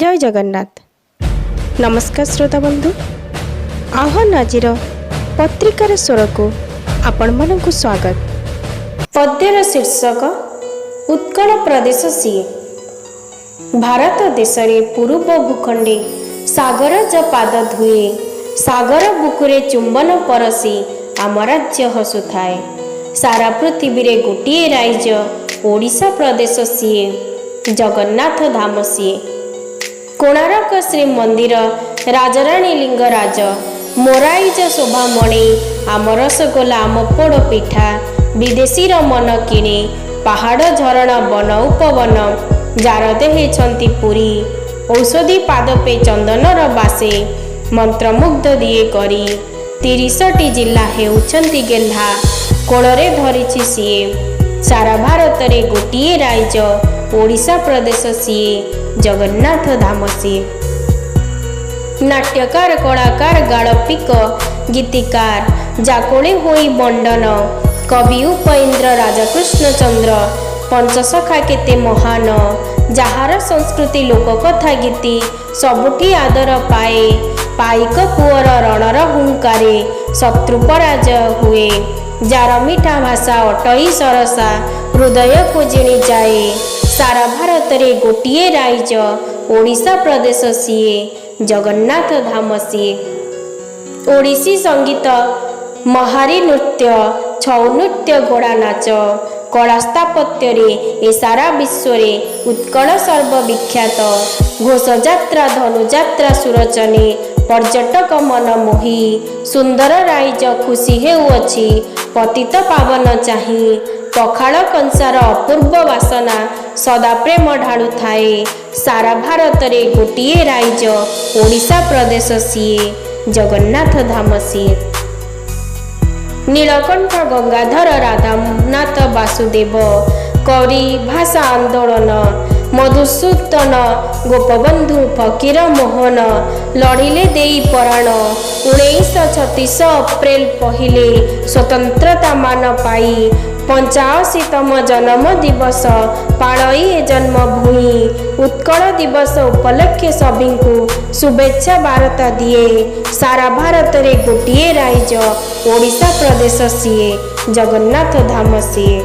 जय जगन्नाथ। नमस्कार श्रोता बंधु, आहन आजिर पत्रिकार स्वर को आपण मानकु स्वागत। पद्यर शीर्षक उत्कल प्रदेश सीए। भारत देश रे पूर्व भूखंडे सागर ज पाद धुए, सागर बुकुरे चुंबन परसी आम राज्य हसुथाए। सारा पृथ्वी रे गोटिए राइज ओडिशा प्रदेश सीए, जगन्नाथ धाम सीए। कोणार्क श्री मंदिर, राजराणी लिंगराज, मोराइज शोभामणि, आम रसगोला, आम पोड़ पिठा, विदेशी मन किणे, पहाड़ झरणा वन उपवन, जार देहे छंती पुरी, औषधि पादपे चंदनर बासे, मंत्रमुग्ध दिए करी, 30टी जिला हेउछंती गेल्हा, कोड़े धरिछि सीए। सारा भारत रे गोटिए राइज ओडिशा प्रदेश सीए, जगन्नाथ धाम सीए। नाट्यकार, कलाकार, गाळपिक, गीतिकार, जाकोळे होई बंडन, कवि उपेन्द्र राजकृष्ण चंद्र, पंचसखा केते महान, जहार संस्कृति लोककथा गीति सबुठी आदर पाए। पाइक पुअर रणर हुंकारे शत्रु पराजय हुए, जार मिठा भाषा अटई सरसा हृदय को जिणी जाए। सारा भारत रे गोटिए राइज ओडिशा प्रदेश सीए, जगन्नाथ धाम सीए। ओडिसी संगीत, महारी नृत्य, छौ नृत्य, घोड़ा नाच, कला स्थापत्य रे ए सारा विश्व रे उत्कल सर्वविख्यात। घोष यात्रा, धनु यात्रा सुरचने पर्यटक मन मोही, सुंदर राइज खुशी हेउअछि पतित पावन चाही। पखाड़ कंसार अपूर्व वासना सदा प्रेम ढाळु थाए। सारा भारत रे गोटिए राइज ओडिशा प्रदेश सीए, जगन्नाथ धाम सीए। नीलकंठ, गंगाधर, राधानाथ, वासुदेव, कौरी भाषा आंदोलन, मधुसूदन, गोपबंधु, फकीर मोहन, लड़िले देई पराण। 1936 अप्रैल पहिले स्वतंत्रता मान पाई, 85तम जन्म दिवस पालई जन्मभूमि। उत्कल दिवस उपलक्षे सभी शुभेच्छा वार्ता दिए। सारा भारत रे गोटिए राइज ओडिशा प्रदेश सीए, जगन्नाथ धाम सीए।